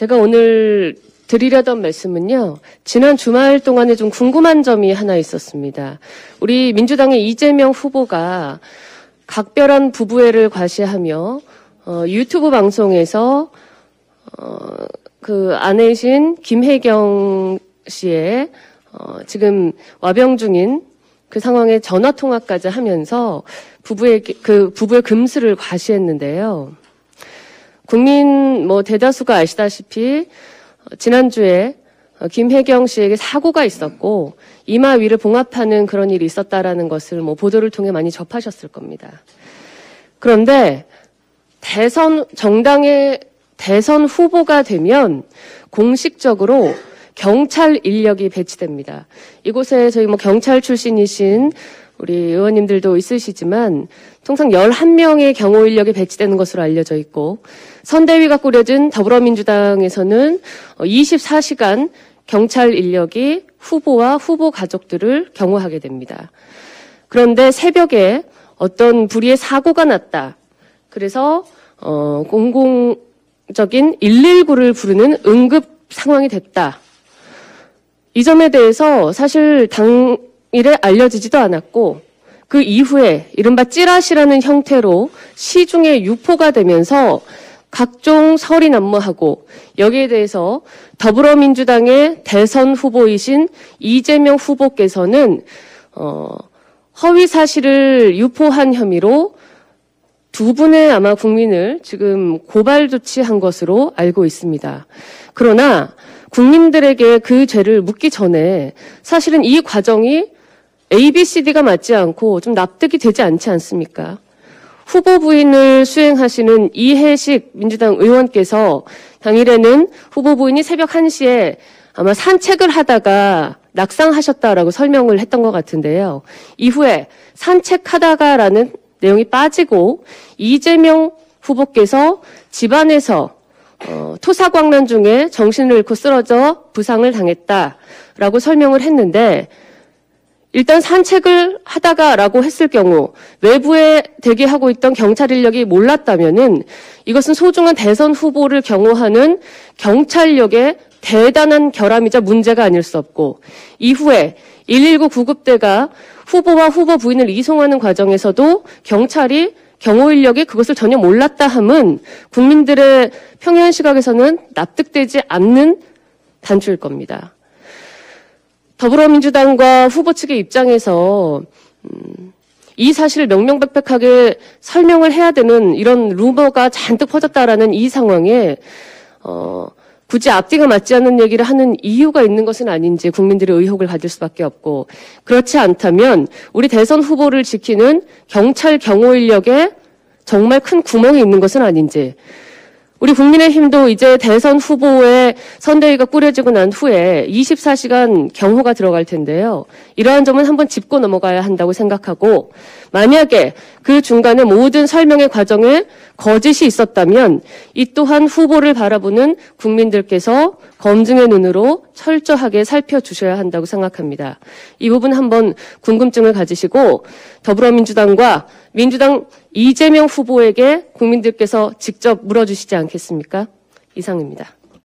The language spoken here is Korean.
제가 오늘 드리려던 말씀은요, 지난 주말 동안에 좀 궁금한 점이 하나 있었습니다. 우리 민주당의 이재명 후보가 각별한 부부애를 과시하며 유튜브 방송에서 그 아내이신 김혜경 씨의 지금 와병 중인 그 상황에 전화 통화까지 하면서 부부의 금슬을 과시했는데요. 국민 대다수가 아시다시피 지난주에 김혜경 씨에게 사고가 있었고 이마 위를 봉합하는 그런 일이 있었다라는 것을 보도를 통해 많이 접하셨을 겁니다. 그런데 정당의 대선 후보가 되면 공식적으로 경찰 인력이 배치됩니다. 이곳에 저희 경찰 출신이신 우리 의원님들도 있으시지만 통상 11명의 경호 인력이 배치되는 것으로 알려져 있고 선대위가 꾸려진 더불어민주당에서는 24시간 경찰 인력이 후보와 후보 가족들을 경호하게 됩니다. 그런데 새벽에 어떤 불의의 사고가 났다. 그래서 공공적인 119를 부르는 응급 상황이 됐다. 이 점에 대해서 사실 당일에 알려지지도 않았고 그 이후에 이른바 찌라시라는 형태로 시중에 유포가 되면서 각종 설이 난무하고 여기에 대해서 더불어민주당의 대선 후보이신 이재명 후보께서는 허위 사실을 유포한 혐의로 두 분의 아마 국민을 지금 고발 조치한 것으로 알고 있습니다. 그러나 국민들에게 그 죄를 묻기 전에 사실은 이 과정이 ABCD가 맞지 않고 좀 납득이 되지 않지 않습니까? 후보 부인을 수행하시는 이해식 민주당 의원께서 당일에는 후보 부인이 새벽 1시에 아마 산책을 하다가 낙상하셨다라고 설명을 했던 것 같은데요. 이후에 산책하다가라는 내용이 빠지고 이재명 후보께서 집안에서 토사광난 중에 정신을 잃고 쓰러져 부상을 당했다라고 설명을 했는데 일단 산책을 하다가라고 했을 경우 외부에 대기하고 있던 경찰 인력이 몰랐다면은 이것은 소중한 대선 후보를 경호하는 경찰력의 대단한 결함이자 문제가 아닐 수 없고 이후에 119 구급대가 후보와 후보 부인을 이송하는 과정에서도 경찰이 경호 인력이 그것을 전혀 몰랐다 함은 국민들의 평이한 시각에서는 납득되지 않는 단추일 겁니다. 더불어민주당과 후보 측의 입장에서 이 사실을 명명백백하게 설명을 해야 되는 이런 루머가 잔뜩 퍼졌다라는 이 상황에 굳이 앞뒤가 맞지 않는 얘기를 하는 이유가 있는 것은 아닌지 국민들의 의혹을 가질 수밖에 없고 그렇지 않다면 우리 대선 후보를 지키는 경찰 경호 인력에 정말 큰 구멍이 있는 것은 아닌지 우리 국민의힘도 이제 대선 후보의 선대위가 꾸려지고 난 후에 24시간 경호가 들어갈 텐데요. 이러한 점은 한번 짚고 넘어가야 한다고 생각하고 만약에 그 중간에 모든 설명의 과정에 거짓이 있었다면 이 또한 후보를 바라보는 국민들께서 검증의 눈으로 철저하게 살펴주셔야 한다고 생각합니다. 이 부분 한번 궁금증을 가지시고 더불어민주당과 민주당 이재명 후보에게 국민들께서 직접 물어주시지 않겠습니까? 이상입니다.